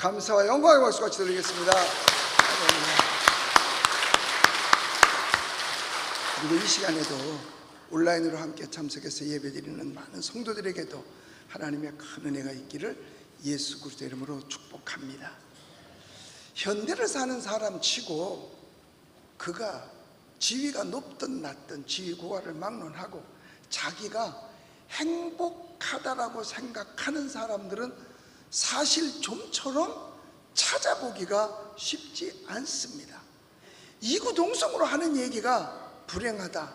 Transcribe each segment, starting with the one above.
감사와 영광의 박수 같이 드리겠습니다. 그리고 이 시간에도 온라인으로 함께 참석해서 예배드리는 많은 성도들에게도 하나님의 큰 은혜가 있기를 예수 그리스도의 이름으로 축복합니다. 현대를 사는 사람 치고 그가 지위가 높든 낮든 지위 고하를 막론하고 자기가 행복하다라고 생각하는 사람들은 사실 좀처럼 찾아보기가 쉽지 않습니다. 이구동성으로 하는 얘기가 불행하다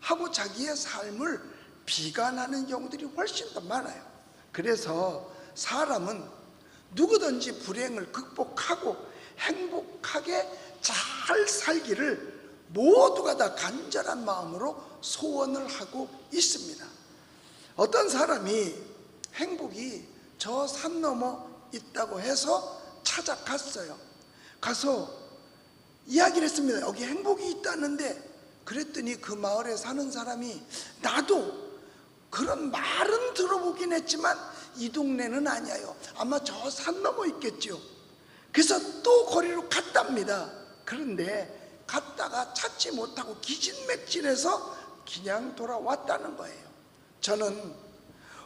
하고 자기의 삶을 비관하는 경우들이 훨씬 더 많아요. 그래서 사람은 누구든지 불행을 극복하고 행복하게 잘 살기를 모두가 다 간절한 마음으로 소원을 하고 있습니다. 어떤 사람이 행복이 저 산 너머 있다고 해서 찾아갔어요. 가서 이야기를 했습니다. 여기 행복이 있다는데, 그랬더니 그 마을에 사는 사람이 나도 그런 말은 들어보긴 했지만 이 동네는 아니에요. 아마 저 산 넘어 있겠죠. 그래서 또 거리로 갔답니다. 그런데 갔다가 찾지 못하고 기진맥진해서 그냥 돌아왔다는 거예요. 저는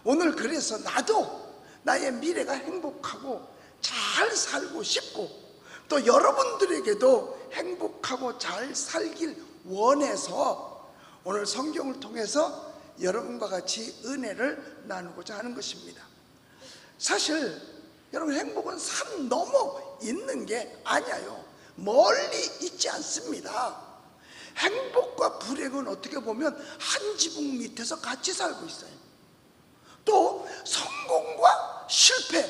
오늘 그래서 나도 나의 미래가 행복하고 잘 살고 싶고 또 여러분들에게도 행복하고 잘 살길 원해서 오늘 성경을 통해서 여러분과 같이 은혜를 나누고자 하는 것입니다. 사실 여러분, 행복은 산 넘어 있는 게 아니에요. 멀리 있지 않습니다. 행복과 불행은 어떻게 보면 한 지붕 밑에서 같이 살고 있어요. 또 성공과 실패,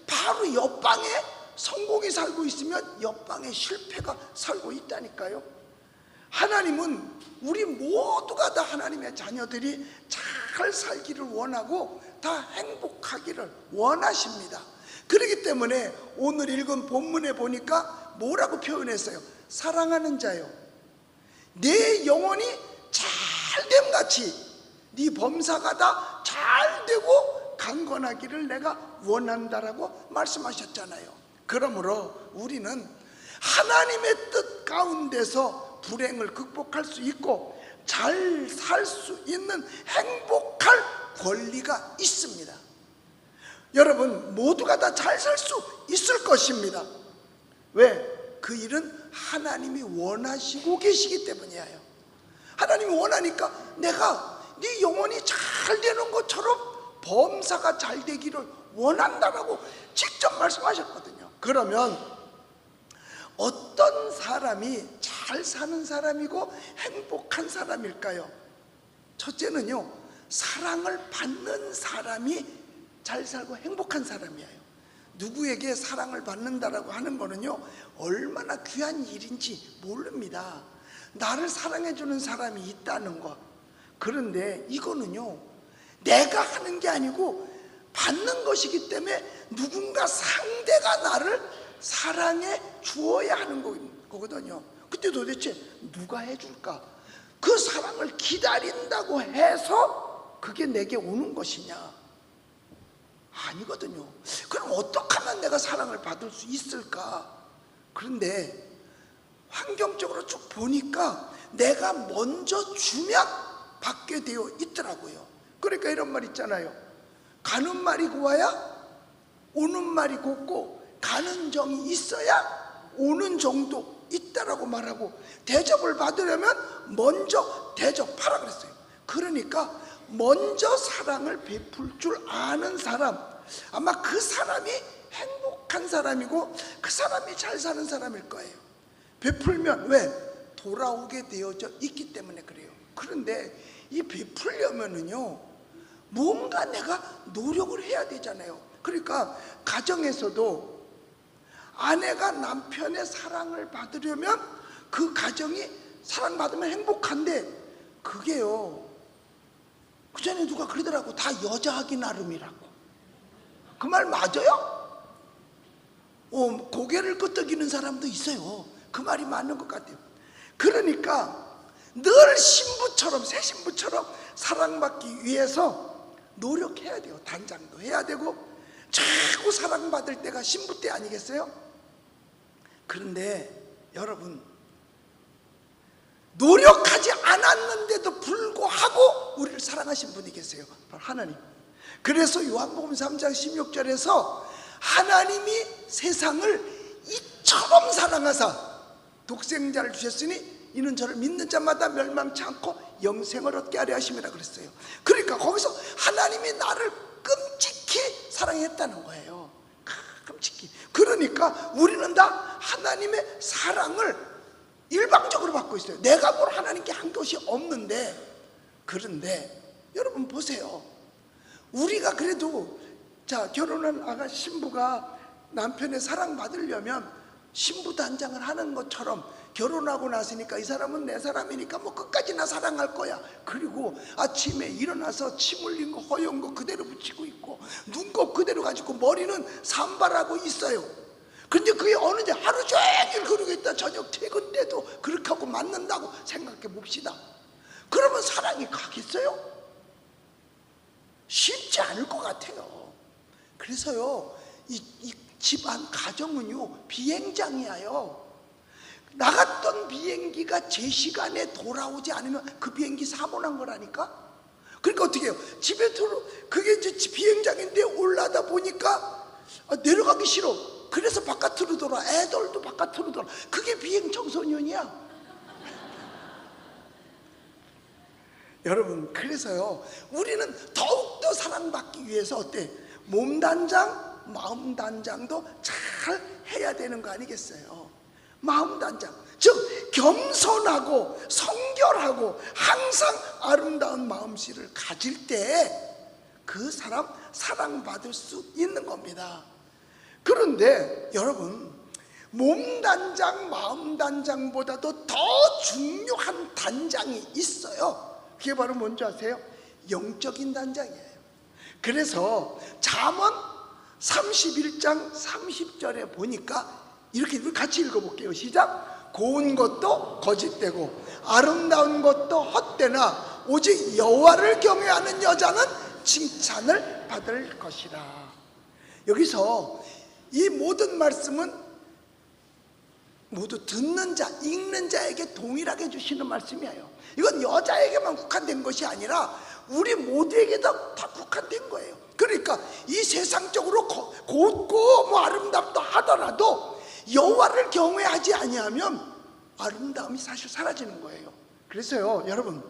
바로 옆방에 성공이 살고 있으면 옆방에 실패가 살고 있다니까요. 하나님은 우리 모두가 다 하나님의 자녀들이 잘 살기를 원하고 다 행복하기를 원하십니다. 그렇기 때문에 오늘 읽은 본문에 보니까 뭐라고 표현했어요? 사랑하는 자요, 내 영혼이 잘됨같이 네 범사가 다 잘되고 강건하기를 내가 원한다라고 말씀하셨잖아요. 그러므로 우리는 하나님의 뜻 가운데서 불행을 극복할 수 있고 잘 살 수 있는 행복할 권리가 있습니다. 여러분 모두가 다 잘 살 수 있을 것입니다. 왜? 그 일은 하나님이 원하시고 계시기 때문이에요. 하나님이 원하니까 내가 네 영혼이 잘 되는 것처럼 범사가 잘 되기를 원한다라고 직접 말씀하셨거든요. 그러면 어떤 사람이 잘 사는 사람이고 행복한 사람일까요? 첫째는요, 사랑을 받는 사람이 잘 살고 행복한 사람이에요. 누구에게 사랑을 받는다라고 하는 거는요, 얼마나 귀한 일인지 모릅니다. 나를 사랑해주는 사람이 있다는 것. 그런데 이거는요, 내가 하는 게 아니고 받는 것이기 때문에 누군가 상대가 나를 사랑해 주어야 하는 거거든요. 그때 도대체 누가 해줄까? 그 사랑을 기다린다고 해서 그게 내게 오는 것이냐? 아니거든요. 그럼 어떻게 하면 내가 사랑을 받을 수 있을까? 그런데 환경적으로 쭉 보니까 내가 먼저 주면 받게 되어 있더라고요. 그러니까 이런 말 있잖아요. 가는 말이 고와야 오는 말이 곱고 가는 정이 있어야 오는 정도 있다라고 말하고, 대접을 받으려면 먼저 대접하라 그랬어요. 그러니까 먼저 사랑을 베풀 줄 아는 사람, 아마 그 사람이 행복한 사람이고 그 사람이 잘 사는 사람일 거예요. 베풀면 왜? 돌아오게 되어져 있기 때문에 그래요. 그런데 이 베풀려면은요, 뭔가 내가 노력을 해야 되잖아요. 그러니까 가정에서도 아내가 남편의 사랑을 받으려면 그 가정이 사랑받으면 행복한데, 그게요, 그 전에 누가 그러더라고. 다 여자 하기 나름이라고. 그 말 맞아요? 고개를 끄덕이는 사람도 있어요. 그 말이 맞는 것 같아요. 그러니까 늘 신부처럼, 새 신부처럼 사랑받기 위해서 노력해야 돼요. 단장도 해야 되고 최고 사랑받을 때가 신부 때 아니겠어요? 그런데 여러분, 노력하지 않았는데도 불구하고 우리를 사랑하신 분이 계세요. 바로 하나님. 그래서 요한복음 3장 16절에서 하나님이 세상을 이처럼 사랑하사 독생자를 주셨으니 이는 저를 믿는 자마다 멸망치 않고 영생을 얻게 하려 하심이라 그랬어요. 그러니까 거기서 하나님이 나를 끔찍히 사랑했다는 거예요. 끔찍히. 그러니까 우리는 다 하나님의 사랑을 일방적으로 받고 있어요. 내가 뭘 하나님께 한 것이 없는데. 그런데 여러분 보세요. 우리가 그래도 결혼한 신부가 남편의 사랑받으려면 신부 단장을 하는 것처럼 결혼하고 났으니까 이 사람은 내 사람이니까 뭐 끝까지 나 사랑할 거야. 그리고 아침에 일어나서 침 흘린 거 허연 거 그대로 붙이고 있고 눈곱 그대로 가지고 머리는 산발하고 있어요. 근데 그게 어느새 하루 종일 그러고 있다 저녁 퇴근 때도 그렇게 하고 맞는다고 생각해 봅시다. 그러면 사랑이 가겠어요? 쉽지 않을 것 같아요. 그래서요, 이 집안 가정은요 비행장이에요. 나갔던 비행기가 제 시간에 돌아오지 않으면 그 비행기 사고난 거라니까. 그러니까 어떻게 해요? 집에 그게 이제 비행장인데 올라다 보니까 내려가기 싫어. 그래서 바깥으로 돌아. 애들도 바깥으로 돌아. 그게 비행 청소년이야. 여러분, 그래서요 우리는 더욱더 사랑받기 위해서 어때? 몸 단장, 마음 단장도 잘 해야 되는 거 아니겠어요? 마음 단장, 즉 겸손하고 성결하고 항상 아름다운 마음씨를 가질 때 그 사람 사랑받을 수 있는 겁니다. 그런데 여러분, 몸 단장, 마음 단장보다도 더 중요한 단장이 있어요. 그게 바로 뭔지 아세요? 영적인 단장이에요. 그래서 잠언 31장 30절에 보니까 이렇게 같이 읽어볼게요. 시작. 고운 것도 거짓되고 아름다운 것도 헛되나 오직 여호와를 경외하는 여자는 칭찬을 받을 것이라. 여기서 이 모든 말씀은 모두 듣는 자, 읽는 자에게 동일하게 주시는 말씀이에요. 이건 여자에게만 국한된 것이 아니라 우리 모두에게도 다 국한된 거예요. 그러니까 이 세상적으로 곧고 뭐 아름답다 하더라도 여호와를 경외하지 아니하면 아름다움이 사실 사라지는 거예요. 그래서요 여러분,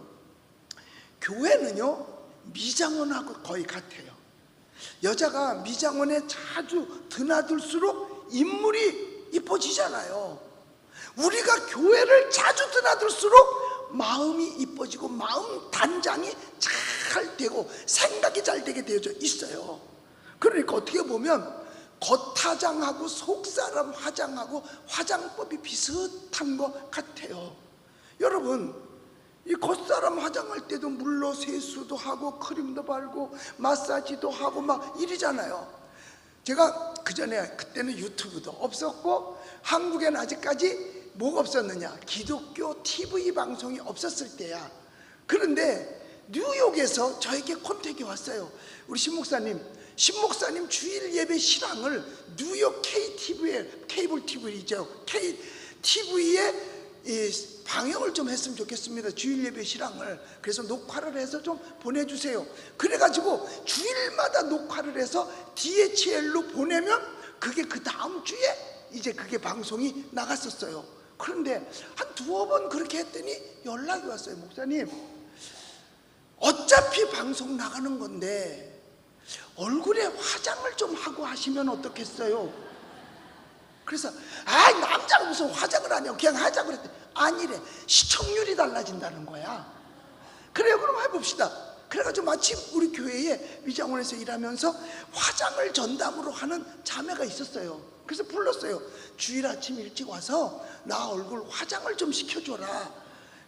교회는요 미장원하고 거의 같아요. 여자가 미장원에 자주 드나들수록 인물이 이뻐지잖아요. 우리가 교회를 자주 드나들수록 마음이 이뻐지고 마음 단장이 잘 되고 생각이 잘 되게 되어져 있어요. 그러니까 어떻게 보면 겉화장하고 속사람 화장하고 화장법이 비슷한 것 같아요. 여러분, 이 겉사람 화장할 때도 물로 세수도 하고 크림도 바르고 마사지도 하고 막 이러잖아요. 제가 그때는 유튜브도 없었고 한국에는 아직까지 뭐가 없었느냐, 기독교 TV 방송이 없었을 때야. 그런데 뉴욕에서 저에게 컨택이 왔어요. 우리 신목사님 주일 예배 실황을 뉴욕 KTV에, 케이블 TV죠, KTV에 방영을 좀 했으면 좋겠습니다. 주일 예배 실황을. 그래서 녹화를 해서 좀 보내주세요. 그래가지고 주일마다 녹화를 해서 DHL로 보내면 그게 그 다음 주에 이제 그게 방송이 나갔었어요. 그런데 한 두어 번 그렇게 했더니 연락이 왔어요. 목사님, 어차피 방송 나가는 건데 얼굴에 화장을 좀 하고 하시면 어떻겠어요? 그래서 남자가 무슨 화장을 하냐고 그냥 하자고 그랬더니 아니래, 시청률이 달라진다는 거야. 그래요, 그럼 해봅시다. 그래가지고 마침 우리 교회에 미장원에서 일하면서 화장을 전담으로 하는 자매가 있었어요. 그래서 불렀어요. 주일 아침 일찍 와서 나 얼굴 화장을 좀 시켜줘라.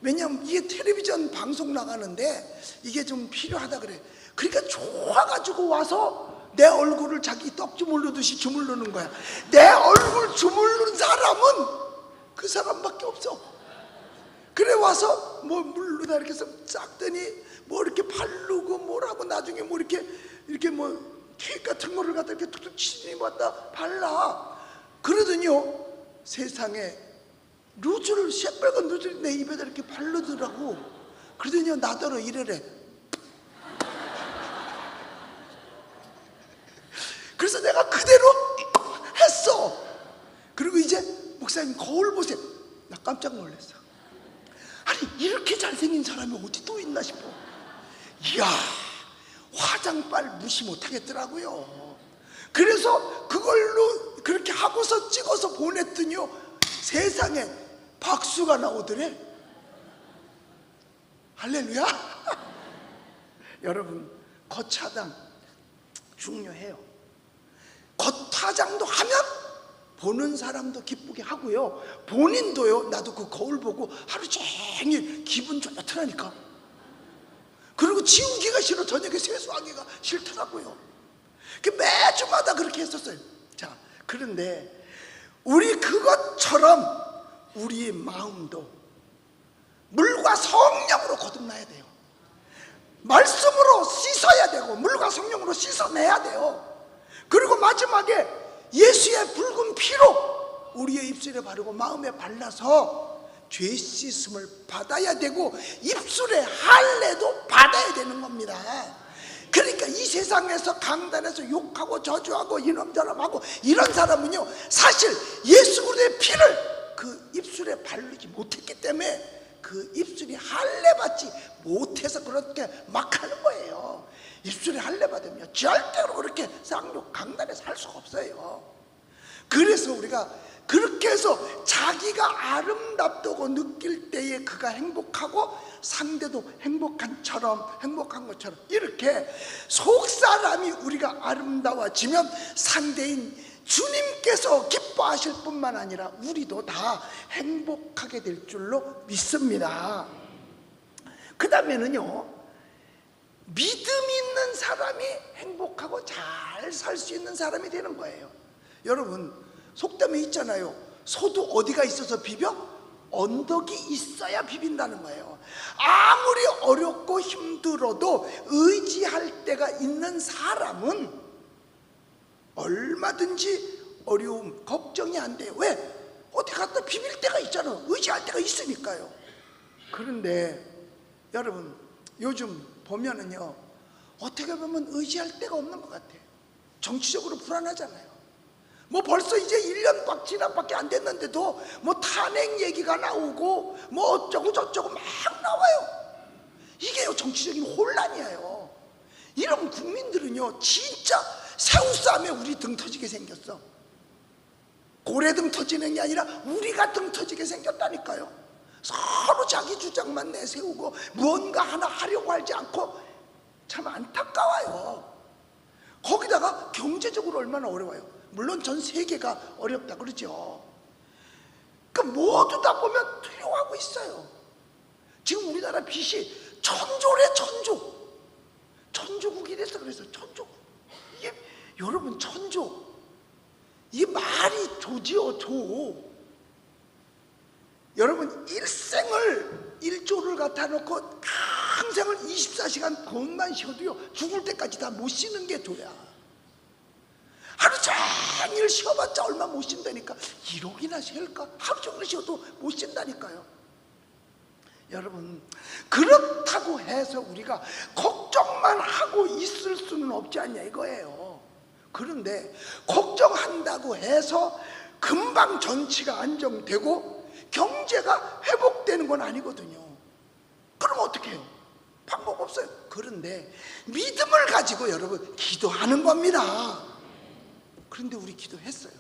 왜냐면 이게 텔레비전 방송 나가는데 이게 좀 필요하다 그래. 그러니까 좋아가지고 와서 내 얼굴을 자기 떡 주물르듯이 주물르는 거야. 내 얼굴 주물르는 사람은 그 사람밖에 없어. 그래 와서 뭐 물르다 이렇게 해서 싹더니 뭐 이렇게 바르고 뭐라고 나중에 뭐 이렇게 뭐 케이크 같은 거를 갖다 이렇게 툭툭 치니 갖다 발라. 그러더니요, 세상에 루즈를, 새빨간 루즈를 내 입에다 이렇게 바르더라고. 그러더니요, 나더러 이래래. 그래서 내가 그대로 했어. 그리고 이제 목사님 거울 보세요. 나 깜짝 놀랐어. 아니, 이렇게 잘생긴 사람이 어디 또 있나 싶어. 이야, 화장빨 무시 못하겠더라고요. 그래서 그걸로 그렇게 하고서 찍어서 보냈더니요, 세상에 박수가 나오더래. 할렐루야. 여러분, 겉화장 중요해요. 겉화장도 하면 보는 사람도 기쁘게 하고요, 본인도요, 나도 그 거울 보고 하루 종일 기분 좋더라니까. 그리고 지우기가 싫어. 저녁에 세수하기가 싫더라고요. 매주마다 그렇게 했었어요. 자, 그런데 우리 그것처럼 우리의 마음도 물과 성령으로 거듭나야 돼요. 말씀으로 씻어야 되고 물과 성령으로 씻어내야 돼요. 그리고 마지막에 예수의 붉은 피로 우리의 입술에 바르고 마음에 발라서 죄 씻음을 받아야 되고 입술의 할례도 받아야 되는 겁니다. 그러니까 이 세상에서 강단에서 욕하고 저주하고 이놈저놈하고 이런 사람은요, 사실 예수 그리스도의 피를 그 입술에 바르지 못했기 때문에 그 입술이 할례 받지 못해서 그렇게 막 하는 거예요. 입술에 할례 받으면 절대로 그렇게 쌍욕 강단에 살 수가 없어요. 그래서 우리가 그렇게 해서 자기가 아름답다고 느낄 때에 그가 행복하고 상대도 행복한 것처럼 이렇게 속사람이 우리가 아름다워지면 상대인 주님께서 기뻐하실 뿐만 아니라 우리도 다 행복하게 될 줄로 믿습니다. 그 다음에는요, 믿음 있는 사람이 행복하고 잘 살 수 있는 사람이 되는 거예요. 여러분, 속담에 있잖아요. 소도 어디가 있어서 비벼? 언덕이 있어야 비빈다는 거예요. 아무리 어렵고 힘들어도 의지할 때가 있는 사람은 얼마든지 어려움, 걱정이 안 돼요. 왜? 어디 갖다 비빌 때가 있잖아. 의지할 때가 있으니까요. 그런데 여러분, 요즘 보면은요, 어떻게 보면 의지할 데가 없는 것 같아요. 정치적으로 불안하잖아요. 뭐 벌써 이제 1년 지나밖에 안 됐는데도 뭐 탄핵 얘기가 나오고 뭐 어쩌고 저쩌고 막 나와요. 이게요, 정치적인 혼란이에요. 이런 국민들은요, 진짜 새우쌈에 우리 등 터지게 생겼어. 고래 등 터지는 게 아니라 우리가 등 터지게 생겼다니까요. 서로 자기 주장만 내세우고 무언가 하나 하려고 하지 않고 참 안타까워요. 거기다가 경제적으로 얼마나 어려워요. 물론 전 세계가 어렵다 그러죠. 그 모두 다 보면 두려워하고 있어요. 지금 우리나라 빚이 천조래, 천조. 천조국이 돼서 그래서 천조국. 이게 여러분, 천조, 이게 말이 조지요, 조. 여러분, 일생을 1조를 갖다 놓고 평생을 24시간 돈만 쉬어도요, 죽을 때까지 다 못 쉬는 게 조야. 하루 종일 쉬어봤자 얼마 못 쉰다니까. 1억이나 쉴까? 하루 종일 쉬어도 못 쉰다니까요. 여러분, 그렇다고 해서 우리가 걱정만 하고 있을 수는 없지 않냐 이거예요. 그런데 걱정한다고 해서 금방 정치가 안정되고 경제가 회복되는 건 아니거든요. 그럼 어떻게 해요? 방법 없어요. 그런데 믿음을 가지고 여러분 기도하는 겁니다. 그런데 우리 기도했어요.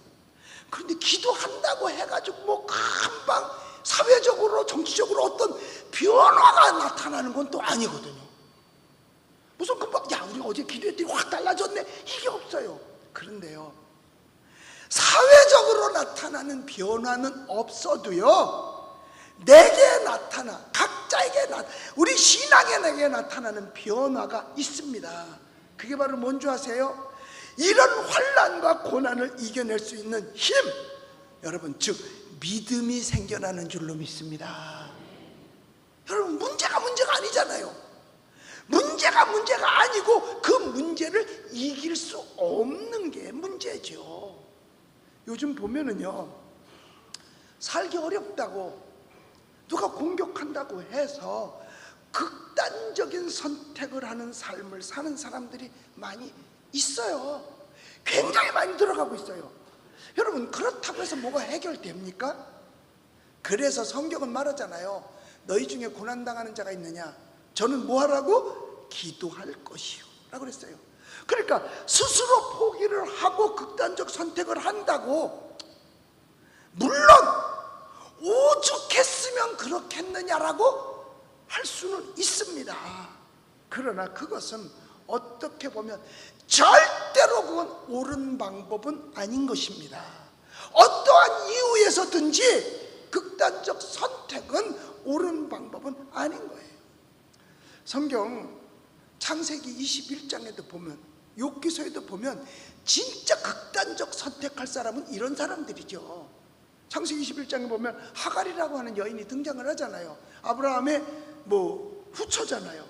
그런데 기도한다고 해가지고 뭐 금방 사회적으로 정치적으로 어떤 변화가 나타나는 건 또 아니거든요. 무슨 금방 야 우리 어제 기도했더니 확 달라졌네, 이게 없어요. 그런데요, 사회적으로 나타나는 변화는 없어도요, 내게 나타나, 각자에게 우리 신앙인에게 나타나는 변화가 있습니다. 그게 바로 뭔지 아세요? 이런 환난과 고난을 이겨낼 수 있는 힘, 여러분, 즉 믿음이 생겨나는 줄로 믿습니다. 여러분, 문제가 아니잖아요. 문제가 아니고 그 문제를 이길 수 없는 게 문제죠. 요즘 보면은요, 살기 어렵다고 누가 공격한다고 해서 극단적인 선택을 하는 삶을 사는 사람들이 많이 있어요. 굉장히 많이 들어가고 있어요. 여러분, 그렇다고 해서 뭐가 해결됩니까? 그래서 성경은 말하잖아요. 너희 중에 고난당하는 자가 있느냐? 저는 뭐 하라고? 기도할 것이요 라고 그랬어요. 그러니까 스스로 포기를 하고 극단적 선택을 한다고, 물론 오죽했으면 그렇겠느냐라고 할 수는 있습니다. 그러나 그것은 어떻게 보면 절대로 그건 옳은 방법은 아닌 것입니다. 어떠한 이유에서든지 극단적 선택은 옳은 방법은 아닌 거예요. 성경 창세기 21장에도 보면, 욥기서에도 보면 진짜 극단적 선택할 사람은 이런 사람들이죠. 창세기 21장에 보면 하갈이라고 하는 여인이 등장을 하잖아요. 아브라함의 후처잖아요.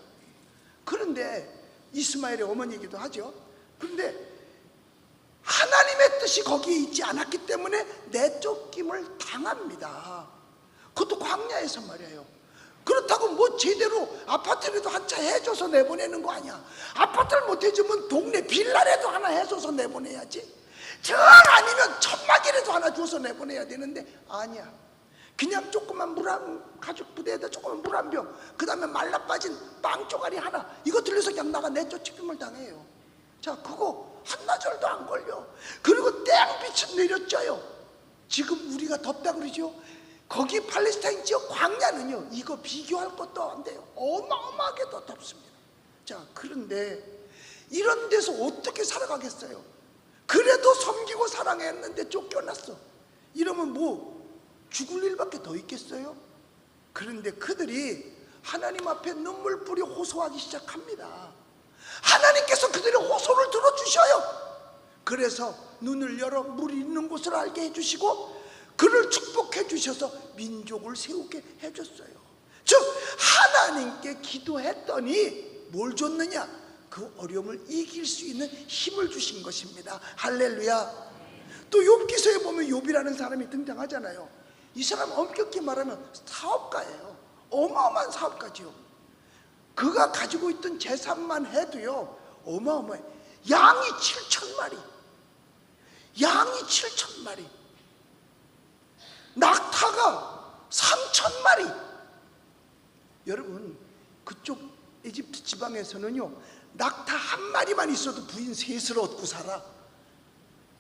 그런데 이스마엘의 어머니이기도 하죠. 그런데 하나님의 뜻이 거기에 있지 않았기 때문에 내쫓김을 당합니다. 그것도 광야에서 말이에요. 그렇다고 뭐 제대로 아파트라도 한 채 해줘서 내보내는 거 아니야. 아파트를 못 해주면 동네 빌라라도 하나 해줘서 내보내야지. 정 아니면 천막이라도 하나 줘서 내보내야 되는데 아니야. 그냥 조그만 가죽 부대에다 조그만 물 한 병, 그 다음에 말라빠진 빵 쪼가리 하나, 이거 들려서 그냥 나가 내쫓김을 당해요. 자, 그거 한나절도 안 걸려. 그리고 땡빛은 내렸져요. 지금 우리가 덥다 그러죠. 거기 팔레스타인 지역 광야는요, 이거 비교할 것도 안 돼요. 어마어마하게 더 덥습니다. 자, 그런데 이런 데서 어떻게 살아가겠어요? 그래도 섬기고 사랑했는데 쫓겨났어. 이러면 뭐 죽을 일밖에 더 있겠어요? 그런데 그들이 하나님 앞에 눈물 뿌려 호소하기 시작합니다. 하나님께서 그들의 호소를 들어주셔요. 그래서 눈을 열어 물이 있는 곳을 알게 해주시고 그를 축복해 주셔서 민족을 세우게 해줬어요. 즉 하나님께 기도했더니 뭘 줬느냐? 그 어려움을 이길 수 있는 힘을 주신 것입니다. 할렐루야. 또 욥기서에 보면 욥이라는 사람이 등장하잖아요. 이 사람 엄격히 말하면 사업가예요. 어마어마한 사업가지요. 그가 가지고 있던 재산만 해도요 어마어마해. 양이 7,000마리, 양이 7,000마리, 낙타가 3,000마리. 여러분, 그쪽 이집트 지방에서는요 낙타 한 마리만 있어도 부인 셋을 얻고 살아.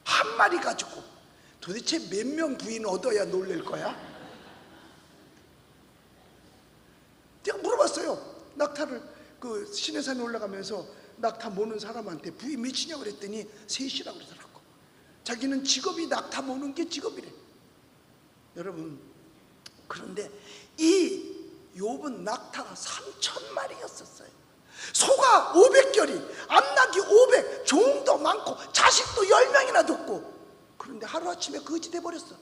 한 마리 가지고 도대체 몇 명 부인 얻어야 놀랄 거야? 내가 물어봤어요. 낙타를 그 시내산에 올라가면서 낙타 모는 사람한테 부인 몇이냐 그랬더니 셋이라고 그러더라고. 자기는 직업이 낙타 모는 게 직업이래. 여러분, 그런데 이 욥은 낙타가 3,000마리였었어요. 소가 500결이, 암낙이 500, 종도 많고 자식도 10명이나 뒀고. 그런데 하루아침에 거지 돼버렸어.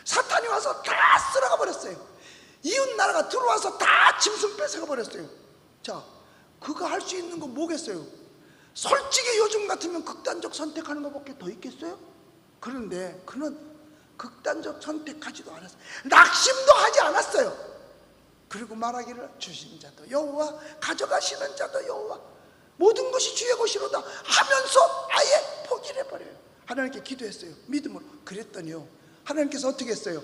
사탄이 와서 다 쓸어가 버렸어요. 이웃 나라가 들어와서 다 짐승 뺏어가 버렸어요. 자, 그가 할 수 있는 건 뭐겠어요? 솔직히 요즘 같으면 극단적 선택하는 것밖에 더 있겠어요? 그런데 그는 극단적 선택하지도 않았어요. 낙심도 하지 않았어요. 그리고 말하기를 주신 자도 여호와, 가져가시는 자도 여호와, 모든 것이 주의 것이로다 하면서 아예 포기를 해버려요. 하나님께 기도했어요. 믿음으로. 그랬더니요 하나님께서 어떻게 했어요?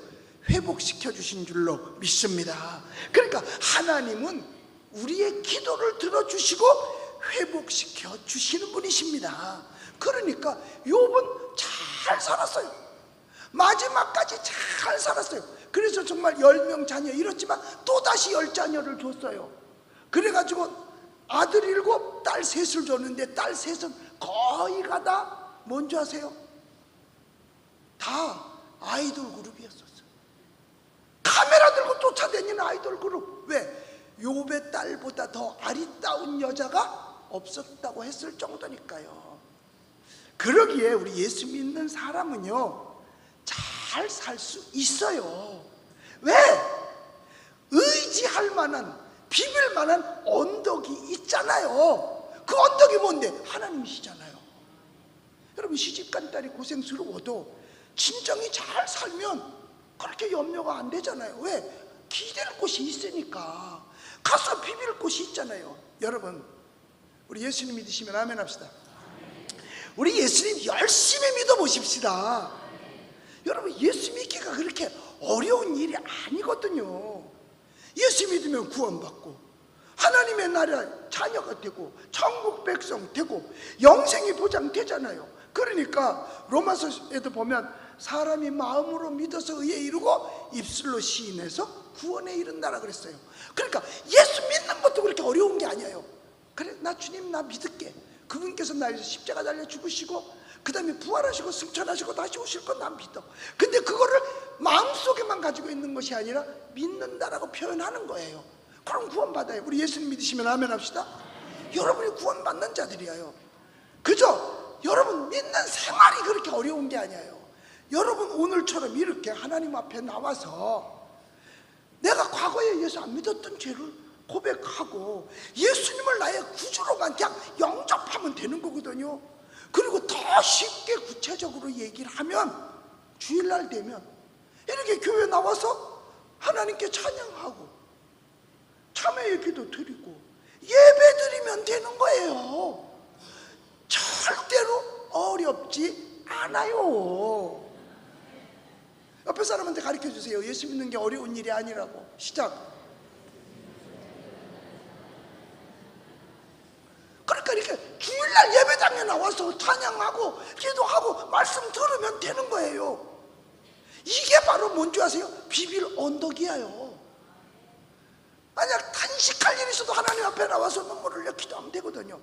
회복시켜 주신 줄로 믿습니다. 그러니까 하나님은 우리의 기도를 들어주시고 회복시켜 주시는 분이십니다. 그러니까 욥은 잘 살았어요. 마지막까지 잘 살았어요. 그래서 정말 10명 자녀 잃었지만 또다시 10자녀를 줬어요. 그래가지고 아들 7, 딸 3을 줬는데 딸 3은 거의 가다 뭔지 아세요? 다 아이돌 그룹이었었어요. 카메라 들고 쫓아다니는 아이돌 그룹. 왜? 욥의 딸보다 더 아리따운 여자가 없었다고 했을 정도니까요. 그러기에 우리 예수 믿는 사람은요 잘 살 수 있어요. 왜? 의지할 만한 비빌 만한 언덕이 있잖아요. 그 언덕이 뭔데? 하나님이시잖아요. 여러분, 시집간 딸이 고생스러워도 진정이 잘 살면 그렇게 염려가 안 되잖아요. 왜? 기댈 곳이 있으니까. 가서 비빌 곳이 있잖아요. 여러분, 우리 예수님 믿으시면 아멘 합시다. 우리 예수님 열심히 믿어보십시다. 여러분, 예수 믿기가 그렇게 어려운 일이 아니거든요. 예수 믿으면 구원받고 하나님의 나라 자녀가 되고 천국 백성 되고 영생이 보장되잖아요. 그러니까 로마서에도 보면 사람이 마음으로 믿어서 의에 이르고 입술로 시인해서 구원에 이른다라 그랬어요. 그러니까 예수 믿는 것도 그렇게 어려운 게 아니에요. 그래, 나 주님 나 믿을게. 그분께서 나에서 십자가 달려 죽으시고 그 다음에 부활하시고 승천하시고 다시 오실 건 난 믿어. 근데 그거를 마음속에만 가지고 있는 것이 아니라 믿는다라고 표현하는 거예요. 그럼 구원받아요. 우리 예수님 믿으시면 아멘 합시다. 여러분이 구원받는 자들이에요. 그죠? 여러분 믿는 생활이 그렇게 어려운 게 아니에요. 여러분 오늘처럼 이렇게 하나님 앞에 나와서 내가 과거에 예수 안 믿었던 죄를 고백하고 예수님을 나의 구주로만 그냥 영접하면 되는 거거든요. 그리고 더 쉽게 구체적으로 얘기를 하면 주일날 되면 이렇게 교회 나와서 하나님께 찬양하고 참회의 기도 드리고 예배 드리면 되는 거예요. 절대로 어렵지 않아요. 옆에 사람한테 가르쳐 주세요. 예수 믿는 게 어려운 일이 아니라고. 시작. 그러니까 이렇게 주일날 예배당에 나와서 찬양하고 기도하고 말씀 들으면 되는 거예요. 이게 바로 뭔지 아세요? 비빌 언덕이에요. 만약 단식할 일이 있어도 하나님 앞에 나와서 눈물을 흘려 기도하면 되거든요.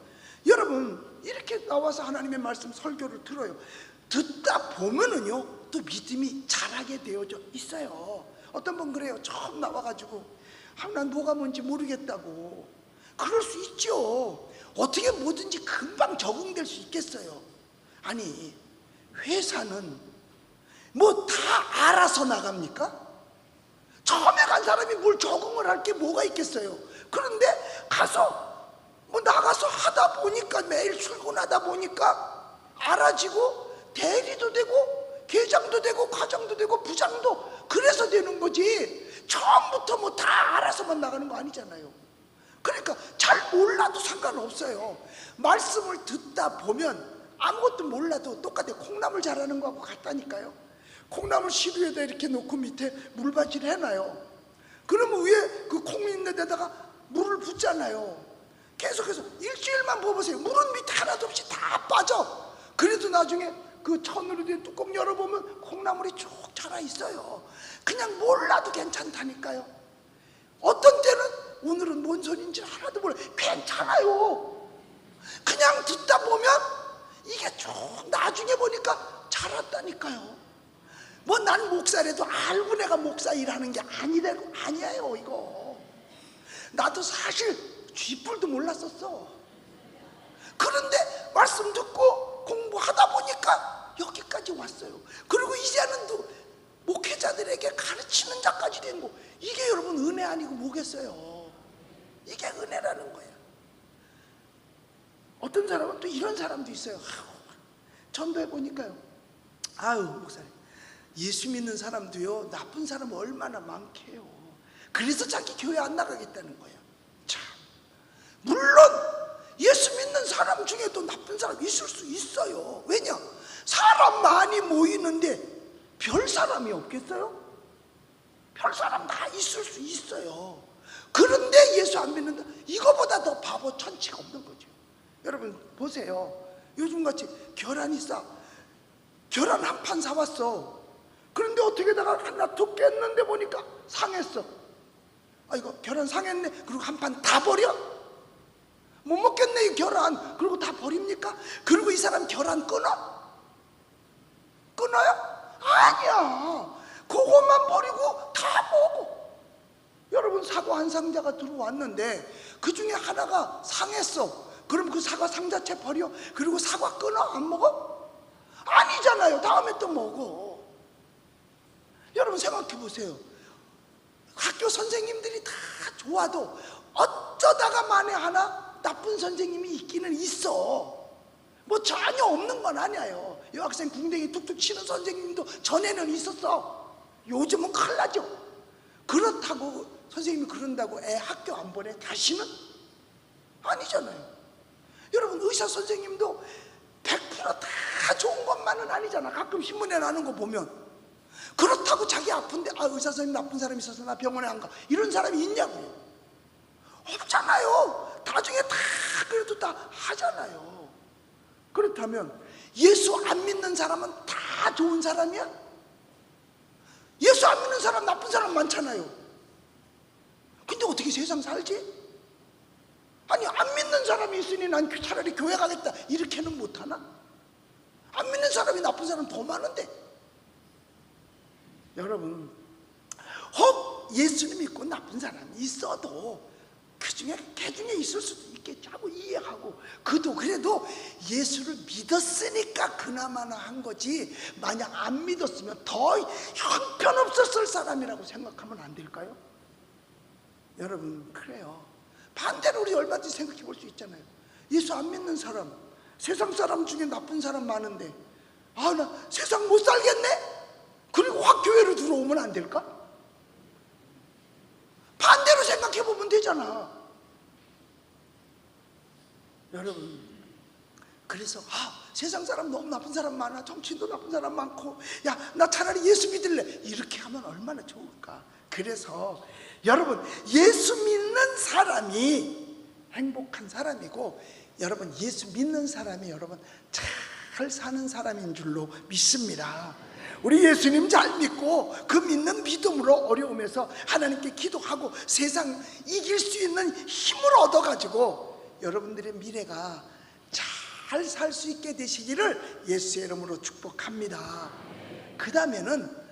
여러분 이렇게 나와서 하나님의 말씀 설교를 들어요. 듣다 보면은요 또 믿음이 자라게 되어져 있어요. 어떤 분 그래요. 처음 나와가지고 난 뭐가 뭔지 모르겠다고. 그럴 수 있죠. 어떻게 뭐든지 금방 적응될 수 있겠어요. 아니 회사는 뭐 다 알아서 나갑니까? 처음에 간 사람이 뭘 적응을 할 게 뭐가 있겠어요. 그런데 가서 뭐 나가서 하다 보니까 매일 출근하다 보니까 알아지고 대리도 되고 계장도 되고 과장도 되고 부장도 그래서 되는 거지. 처음부터 뭐 다 알아서만 나가는 거 아니잖아요. 그러니까 잘 몰라도 상관없어요. 말씀을 듣다 보면 아무것도 몰라도 똑같아. 콩나물 자라는 거하고 같다니까요. 콩나물 시루에다 이렇게 놓고 밑에 물받이를 해놔요. 그러면 위에 그 콩 있는 데다가 물을 붓잖아요. 계속해서 일주일만 부어보세요. 물은 밑에 하나도 없이 다 빠져. 그래도 나중에 그 천으로 된 뚜껑 열어보면 콩나물이 쭉 자라 있어요. 그냥 몰라도 괜찮다니까요. 어떤 때는 오늘은 뭔 소리인지 하나도 몰라요. 괜찮아요. 그냥 듣다 보면 이게 쭉 나중에 보니까 자랐다니까요. 뭐 난 목사라도 알고 내가 목사 일하는 게 아니에요. 이거 나도 사실 쥐뿔도 몰랐었어. 그런데 말씀 듣고 공부하다 보니까 여기까지 왔어요. 그리고 이제는 또 목회자들에게 가르치는 자까지 된 거. 이게 여러분 은혜 아니고 뭐겠어요. 이게 은혜라는 거예요. 어떤 사람은 또 이런 사람도 있어요. 전도해 보니까요, 아유 목사님, 예수 믿는 사람도요 나쁜 사람 얼마나 많게요. 그래서 자기 교회 안 나가겠다는 거예요. 참, 물론 예수 믿는 사람 중에도 나쁜 사람 있을 수 있어요. 왜냐? 사람 많이 모이는데 별 사람이 없겠어요? 별 사람 다 있을 수 있어요. 그런데 예수 안 믿는다? 이거보다 더 바보 천치가 없는 거죠. 여러분 보세요. 요즘같이 계란이 싸. 계란 한 판 사왔어. 그런데 어떻게다가 하나 툭 깼는데 보니까 상했어. 아 이거 계란 상했네. 그리고 한 판 다 버려? 못 먹겠네 이 계란. 그리고 다 버립니까? 그리고 이 사람 계란 끊어? 끊어요? 아니야. 그것만 버리고 다 먹어. 여러분 사과 한 상자가 들어왔는데 그 중에 하나가 상했어. 그럼 그 사과 상자채 버려? 그리고 사과 끊어? 안 먹어? 아니잖아요. 다음에 또 먹어. 여러분 생각해 보세요. 학교 선생님들이 다 좋아도 어쩌다가 만에 하나 나쁜 선생님이 있기는 있어. 뭐 전혀 없는 건 아니에요. 여학생 궁뎅이 툭툭 치는 선생님도 전에는 있었어. 요즘은 큰일 나죠. 그렇다고 선생님이 그런다고 애 학교 안 보내? 다시는? 아니잖아요. 여러분, 의사 선생님도 100%다 좋은 것만은 아니잖아. 가끔 신문에 나는 거 보면. 그렇다고 자기 아픈데 의사 선생님 나쁜 사람이 있어서 나 병원에 안 가, 이런 사람이 있냐고요? 없잖아요. 나중에 다 그래도 다 하잖아요. 그렇다면 예수 안 믿는 사람은 다 좋은 사람이야? 예수 안 믿는 사람 나쁜 사람 많잖아요. 근데 어떻게 세상 살지? 아니, 안 믿는 사람이 있으니 난 차라리 교회 가겠다 이렇게는 못하나? 안 믿는 사람이 나쁜 사람 더 많은데. 여러분, 혹 예수님 믿고 나쁜 사람이 있어도 그 중에 있을 수도 있겠죠 하고 이해하고, 그래도 예수를 믿었으니까 그나마나 한 거지, 만약 안 믿었으면 더 형편없었을 사람이라고 생각하면 안 될까요? 여러분, 그래요. 반대로 우리 얼마든지 생각해 볼 수 있잖아요. 예수 안 믿는 사람, 세상 사람 중에 나쁜 사람 많은데, 나 세상 못 살겠네? 그리고 확 교회로 들어오면 안 될까? 반대로 생각해 보면 되잖아. 여러분, 그래서 세상 사람 너무 나쁜 사람 많아, 정치인도 나쁜 사람 많고, 야, 나 차라리 예수 믿을래, 이렇게 하면 얼마나 좋을까? 그래서 여러분, 예수 믿는 사람이 행복한 사람이고, 여러분, 예수 믿는 사람이 여러분 잘 사는 사람인 줄로 믿습니다. 우리 예수님 잘 믿고 그 믿는 믿음으로 어려움에서 하나님께 기도하고 세상 이길 수 있는 힘을 얻어가지고 여러분들의 미래가 잘 살 수 있게 되시기를 예수의 이름으로 축복합니다. 그 다음에는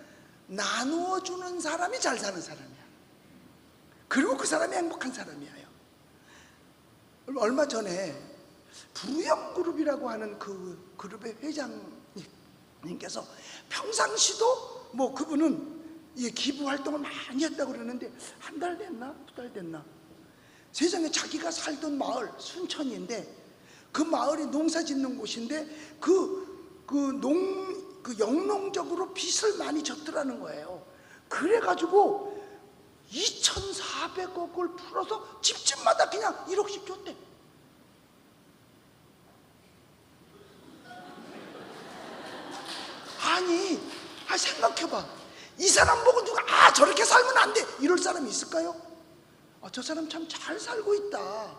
나누어 주는 사람이 잘 사는 사람이야. 그리고 그 사람이 행복한 사람이에요. 얼마 전에 부영그룹이라고 하는 그 그룹의 회장님께서 평상시도 뭐 그분은 기부 활동을 많이 했다고 그러는데, 한 달 됐나? 2달 됐나? 세상에 자기가 살던 마을 순천인데, 그 마을이 농사 짓는 곳인데 영농적으로 빚을 많이 졌더라는 거예요. 그래가지고 2,400억을 풀어서 집집마다 그냥 1억씩 줬대. 아니, 생각해봐. 이 사람 보고 누가 저렇게 살면 안 돼 이럴 사람이 있을까요? 저 사람 참 잘 살고 있다.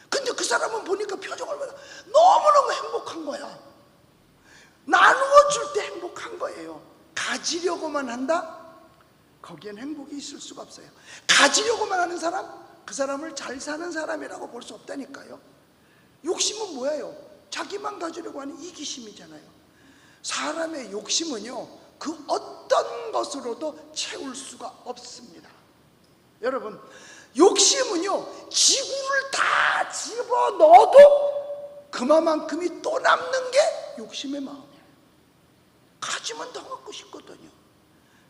근데 그 사람은 보니까 표정을 보면 너무너무 행복한 거야. 나누어 줄 때 행복한 거예요. 가지려고만 한다? 거기엔 행복이 있을 수가 없어요. 가지려고만 하는 사람, 그 사람을 잘 사는 사람이라고 볼 수 없다니까요. 욕심은 뭐예요? 자기만 가지려고 하는 이기심이잖아요. 사람의 욕심은요, 그 어떤 것으로도 채울 수가 없습니다. 여러분, 욕심은요, 지구를 다 집어넣어도 그만큼이 또 남는 게 욕심의 마음이에요. 가지면 더 갖고 싶거든요.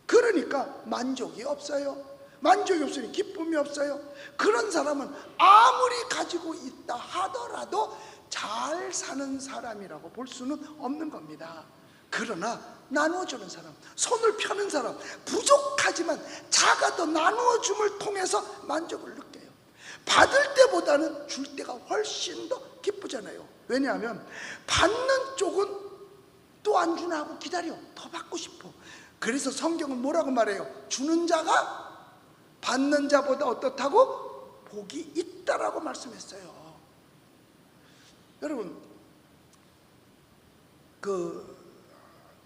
그러니까 만족이 없어요. 만족이 없으니 기쁨이 없어요. 그런 사람은 아무리 가지고 있다 하더라도 잘 사는 사람이라고 볼 수는 없는 겁니다. 그러나 나누어주는 사람, 손을 펴는 사람, 부족하지만 작아도 나누어줌을 통해서 만족을 느껴요. 받을 때보다는 줄 때가 훨씬 더 기쁘잖아요. 왜냐하면 받는 쪽은 또 안 주나 하고 기다려. 더 받고 싶어. 그래서 성경은 뭐라고 말해요? 주는 자가 받는 자보다 어떻다고? 복이 있다라고 말씀했어요. 여러분,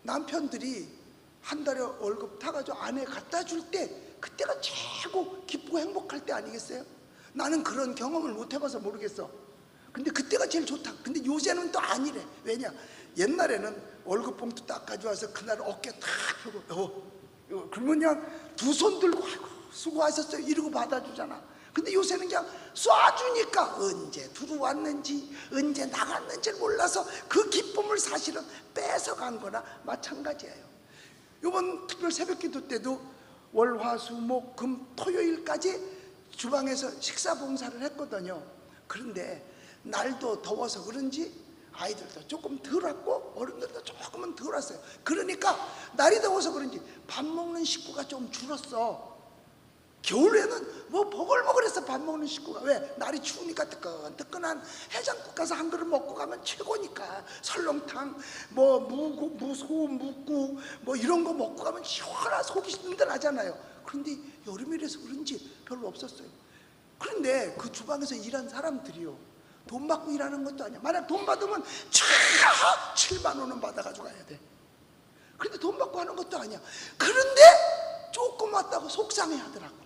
남편들이 한 달에 월급 타가지고 아내 갖다 줄 때, 그때가 최고 기쁘고 행복할 때 아니겠어요? 나는 그런 경험을 못 해봐서 모르겠어. 근데 그때가 제일 좋다. 근데 요새는 또 아니래. 왜냐? 옛날에는 월급 봉투 딱 가져와서 그날 어깨 탁 펴고 그러면 그냥 두 손 들고 아이고 수고하셨어요 이러고 받아주잖아. 근데 요새는 그냥 쏴주니까 언제 들어왔는지 언제 나갔는지를 몰라서 그 기쁨을 사실은 뺏어간 거나 마찬가지예요. 이번 특별 새벽기도 때도 월, 화, 수, 목, 금, 토요일까지 주방에서 식사 봉사를 했거든요. 그런데 날도 더워서 그런지 아이들도 조금 덜 왔고 어른들도 조금은 덜 왔어요. 그러니까 날이 더워서 그런지 밥 먹는 식구가 좀 줄었어. 겨울에는 뭐 보글보글해서 밥 먹는 식구가, 왜? 날이 추우니까 뜨끈뜨끈한 해장국 가서 한 그릇 먹고 가면 최고니까. 설렁탕, 뭐 무소, 묵국 뭐 이런 거 먹고 가면 시원한 속이 든든하잖아요. 그런데 여름이라서 그런지 별로 없었어요. 그런데 그 주방에서 일한 사람들이요, 돈 받고 일하는 것도 아니야. 만약 돈 받으면 7만 원은 받아가지고 가야 돼. 그런데 돈 받고 하는 것도 아니야. 그런데 조금 왔다고 속상해 하더라고.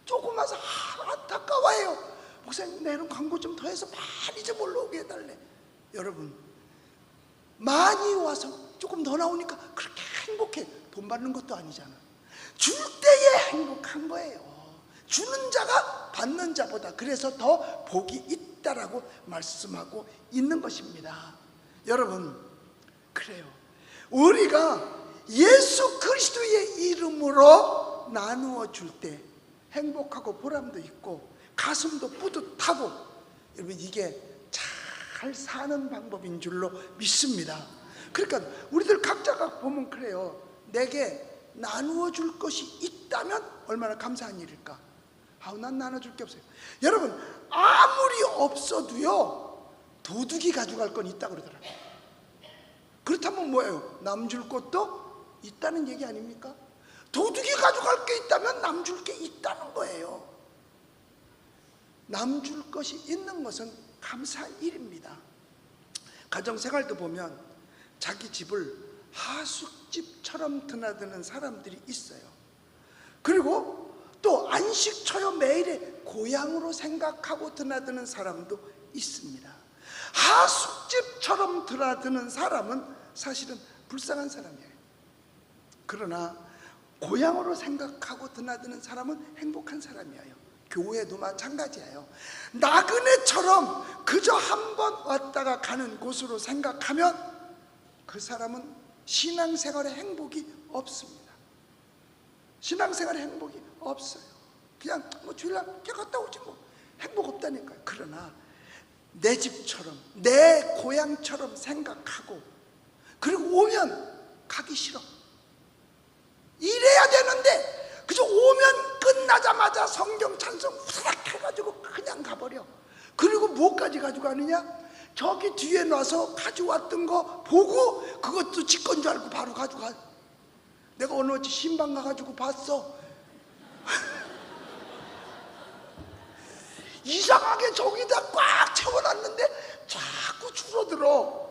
조금 와서 안타까워해요. 목사님, 내는 광고 좀 더 해서 많이 좀 올라오게 해달래. 여러분, 많이 와서 조금 더 나오니까 그렇게 행복해. 돈 받는 것도 아니잖아. 줄 때에 행복한 거예요. 주는 자가 받는 자보다 그래서 더 복이 있다라고 말씀하고 있는 것입니다. 여러분, 그래요. 우리가 예수 그리스도의 이름으로 나누어 줄 때 행복하고 보람도 있고 가슴도 뿌듯하고, 여러분, 이게 잘 사는 방법인 줄로 믿습니다. 그러니까 우리들 각자가 보면 그래요. 내게 나누어 줄 것이 있다면 얼마나 감사한 일일까. 아우, 난 나눠줄 게 없어요. 여러분, 아무리 없어도요, 도둑이 가져갈 건 있다고 그러더라고요. 그렇다면 뭐예요? 남 줄 것도 있다는 얘기 아닙니까? 도둑이 가져갈 게 있다면 남 줄 게 있다는 거예요. 남 줄 것이 있는 것은 감사한 일입니다. 가정생활도 보면 자기 집을 하숙집처럼 드나드는 사람들이 있어요. 그리고 또 안식처요 매일의 고향으로 생각하고 드나드는 사람도 있습니다. 하숙집처럼 드나드는 사람은 사실은 불쌍한 사람이에요. 그러나 고향으로 생각하고 드나드는 사람은 행복한 사람이에요. 교회도 마찬가지예요. 나그네처럼 그저 한 번 왔다가 가는 곳으로 생각하면 그 사람은 신앙생활에 행복이 없습니다. 신앙생활에 행복이 없어요. 그냥 뭐 주일날 이렇게 갔다 오지 뭐, 행복 없다니까요. 그러나 내 집처럼 내 고향처럼 생각하고, 그리고 오면 가기 싫어. 이래야 되는데 그저 오면 끝나자마자 성경 찬송 후딱 해가지고 그냥 가버려. 그리고 뭐까지 가지고 가느냐? 저기 뒤에 놔서 가져왔던 거 보고 그것도 지 건 줄 알고 바로 가져가. 내가 어느 어찌 신방 가가지고 봤어. 이상하게 저기다 꽉 채워놨는데 자꾸 줄어들어.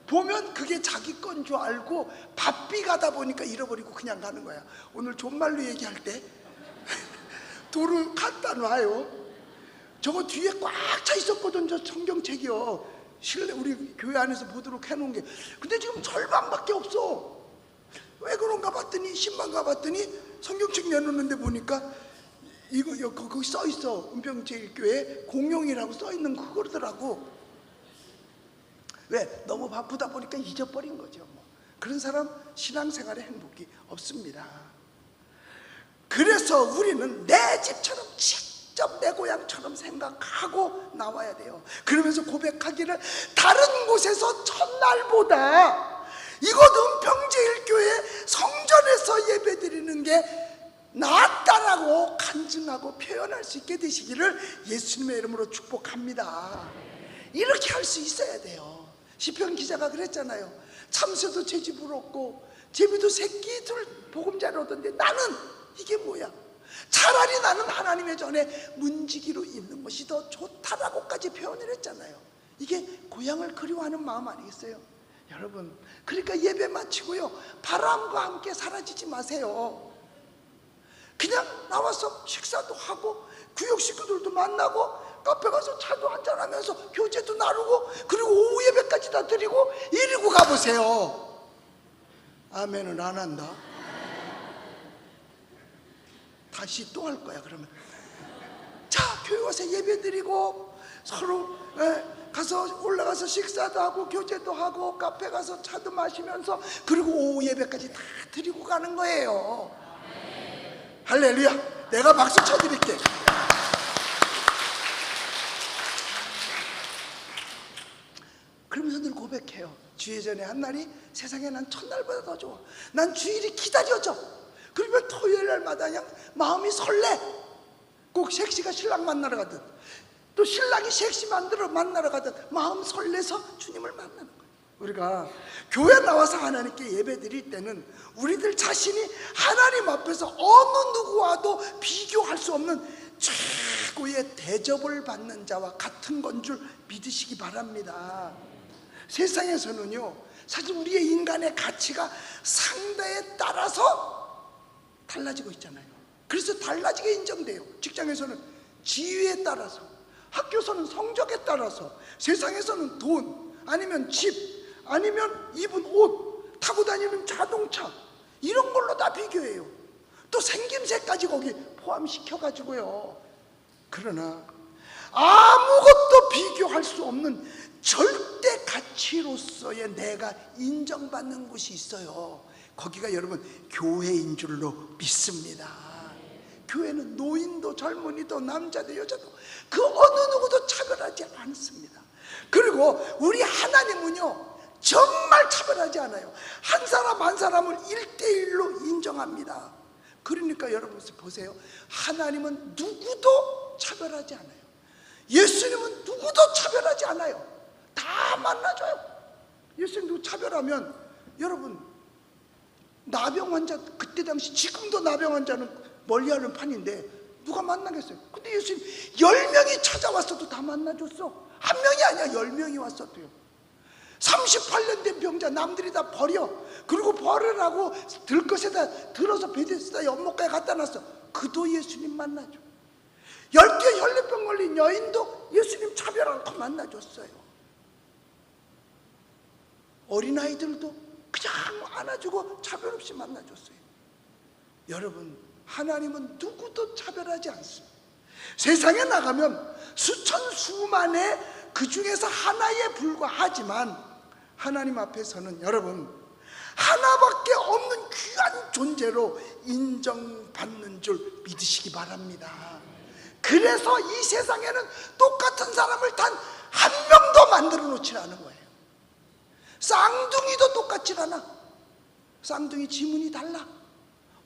보면 그게 자기 건 줄 알고 바삐 가다 보니까 잃어버리고 그냥 가는 거야. 오늘 존말로 얘기할 때 도로 갖다 놔요. 저거 뒤에 꽉 차 있었거든, 저 성경책이요. 실내 우리 교회 안에서 보도록 해놓은 게. 근데 지금 절반밖에 없어. 왜 그런가 봤더니, 신방 가봤더니 성경책 내놓는데 보니까 이거 거기 써 있어. 은평제일교회 공용이라고 써 있는 그거더라고. 왜? 너무 바쁘다 보니까 잊어버린 거죠. 뭐. 그런 사람 신앙생활에 행복이 없습니다. 그래서 우리는 내 집처럼 직접 내 고향처럼 생각하고 나와야 돼요. 그러면서 고백하기를, 다른 곳에서 첫날보다 이곳 은평제일교회 성전에서 예배드리는 게 낫다라고 간증하고 표현할 수 있게 되시기를 예수님의 이름으로 축복합니다. 이렇게 할 수 있어야 돼요. 시편 기자가 그랬잖아요. 참새도 제 집을 얻고 제비도 새끼들 보금자리를 얻었는데 나는 이게 뭐야? 차라리 나는 하나님의 전에 문지기로 있는 것이 더 좋다라고까지 표현을 했잖아요. 이게 고향을 그리워하는 마음 아니겠어요? 여러분, 그러니까 예배 마치고요, 바람과 함께 사라지지 마세요. 그냥 나와서 식사도 하고 구역 식구들도 만나고 카페 가서 차도 한잔하면서 교제도 나누고, 그리고 오후 예배까지 다 드리고 이러고 가보세요. 아멘은 안 한다. 다시 또 할 거야. 그러면 자, 교회 와서 예배 드리고 서로 가서 올라가서 식사도 하고 교제도 하고 카페 가서 차도 마시면서 그리고 오후 예배까지 다 드리고 가는 거예요. 할렐루야. 내가 박수 쳐드릴게. 그러면서 늘 고백해요. 주일전에 한 날이 세상에 난 첫날보다 더 좋아. 난 주일이 기다려져. 그러면 토요일 날마다 그냥 마음이 설레. 꼭 색시가 신랑 만나러 가듯, 또 신랑이 색시 만나러 가듯 마음 설레서 주님을 만나는 거예요. 우리가 교회 나와서 하나님께 예배 드릴 때는 우리들 자신이 하나님 앞에서 어느 누구와도 비교할 수 없는 최고의 대접을 받는 자와 같은 건 줄 믿으시기 바랍니다. 세상에서는요, 사실 우리의 인간의 가치가 상대에 따라서 달라지고 있잖아요. 그래서 달라지게 인정돼요. 직장에서는 지위에 따라서, 학교에서는 성적에 따라서, 세상에서는 돈, 아니면 집, 아니면 입은 옷, 타고 다니는 자동차, 이런 걸로 다 비교해요. 또 생김새까지 거기 포함시켜가지고요. 그러나 아무것도 비교할 수 없는 절대 가치로서의 내가 인정받는 곳이 있어요. 거기가 여러분 교회인 줄로 믿습니다. 교회는 노인도 젊은이도 남자도 여자도 그 어느 누구도 차별하지 않습니다. 그리고 우리 하나님은요, 정말 차별하지 않아요. 한 사람 한 사람을 1대1로 인정합니다. 그러니까 여러분 보세요. 하나님은 누구도 차별하지 않아요. 예수님은 누구도 차별하지 않아요. 다 만나줘요. 예수님 누구 차별하면, 여러분 나병 환자, 그때 당시, 지금도 나병 환자는 멀리하는 판인데 누가 만나겠어요? 근데 예수님 10명이 찾아왔어도 다 만나줬어. 한 명이 아니야, 10명이 왔어도요. 38년 된 병자 남들이 다 버려. 그리고 버리라고 들것에다 들어서 베데스다 연못가에 갖다 놨어. 그도 예수님 만나줘. 10개 혈류병 걸린 여인도 예수님 차별 않고 만나줬어요. 어린아이들도 그냥 안아주고 차별 없이 만나줬어요. 여러분, 하나님은 누구도 차별하지 않습니다. 세상에 나가면 수천 수만의 그 중에서 하나에 불과하지만 하나님 앞에서는 여러분 하나밖에 없는 귀한 존재로 인정받는 줄 믿으시기 바랍니다. 그래서 이 세상에는 똑같은 사람을 단 한 명도 만들어 놓지 않은 거예요. 쌍둥이도 똑같지 않아. 쌍둥이 지문이 달라.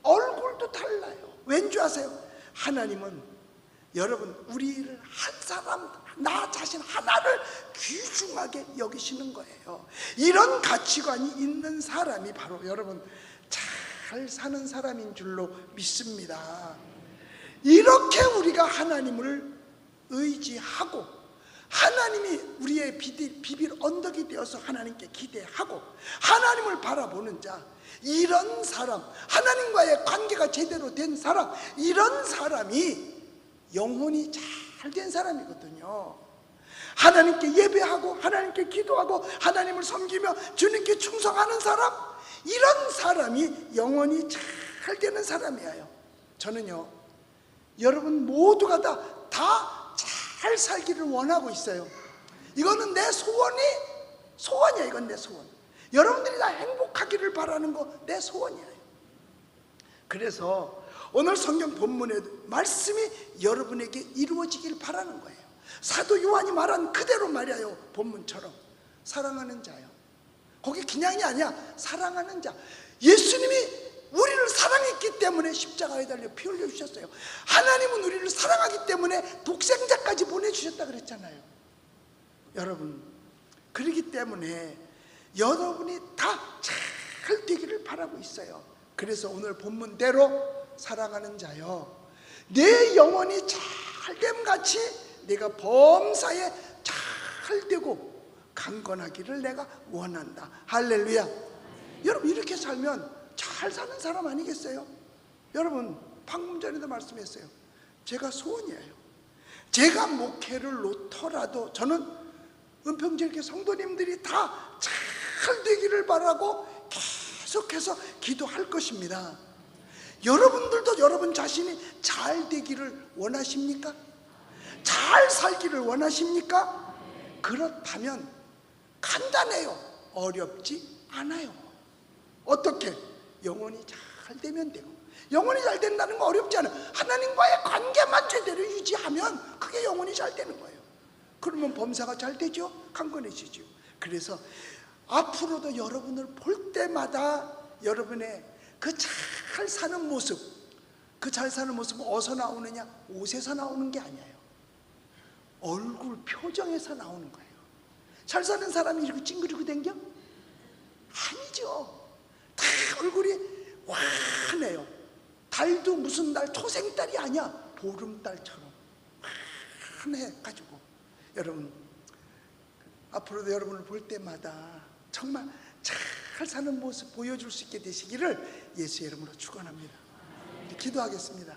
얼굴도 달라요. 왠지 아세요? 하나님은 여러분 우리를 한 사람, 나 자신 하나를 귀중하게 여기시는 거예요. 이런 가치관이 있는 사람이 바로 여러분 잘 사는 사람인 줄로 믿습니다. 이렇게 우리가 하나님을 의지하고 하나님이 우리의 비빌 언덕이 되어서 하나님께 기대하고 하나님을 바라보는 자, 이런 사람, 하나님과의 관계가 제대로 된 사람, 이런 사람이 영혼이 잘 된 사람이거든요. 하나님께 예배하고 하나님께 기도하고 하나님을 섬기며 주님께 충성하는 사람, 이런 사람이 영혼이 잘 되는 사람이에요. 저는요, 여러분 모두가 다 잘 살기를 원하고 있어요. 이거는 내 소원이야. 이건 내 소원. 여러분들이 다 행복하기를 바라는 거 내 소원이에요. 그래서 오늘 성경 본문의 말씀이 여러분에게 이루어지길 바라는 거예요. 사도 요한이 말한 그대로 말이에요. 본문처럼 사랑하는 자요. 거기 그냥이 아니야. 사랑하는 자. 예수님이 우리를 사랑했기 때문에 십자가에 달려 피 흘려주셨어요. 하나님은 우리를 사랑하기 때문에 독생자까지 보내주셨다 그랬잖아요. 여러분, 그렇기 때문에 여러분이 다 잘 되기를 바라고 있어요. 그래서 오늘 본문대로 사랑하는 자여, 내 영혼이 잘됨같이 내가 범사에 잘되고 강건하기를 내가 원한다. 할렐루야. 여러분, 이렇게 살면 잘 사는 사람 아니겠어요? 여러분, 방금 전에도 말씀했어요. 제가 소원이에요. 제가 목회를 놓더라도 저는 은평제일교회 성도님들이 다 잘 되기를 바라고 계속해서 기도할 것입니다. 여러분들도 여러분 자신이 잘 되기를 원하십니까? 잘 살기를 원하십니까? 그렇다면 간단해요. 어렵지 않아요. 어떻게? 영혼이 되면 되고, 영혼이 잘 된다는 거 어렵지 않아요. 하나님과의 관계만 제대로 유지하면 그게 영혼이 잘 되는 거예요. 그러면 범사가 잘 되죠. 강건해지죠. 그래서 앞으로도 여러분을 볼 때마다 여러분의 그 잘 사는 모습, 그 잘 사는 모습은 어디서 나오느냐? 옷에서 나오는 게 아니에요. 얼굴 표정에서 나오는 거예요. 잘 사는 사람이 이렇게 찡그리고 댕겨? 아니죠. 다 얼굴이 환해요. 달도 무슨 달, 토생달이 아니야. 보름달처럼 환해가지고, 여러분 앞으로도 여러분을 볼 때마다 정말 잘 사는 모습 보여줄 수 있게 되시기를 예수의 이름으로 축원합니다. 기도하겠습니다.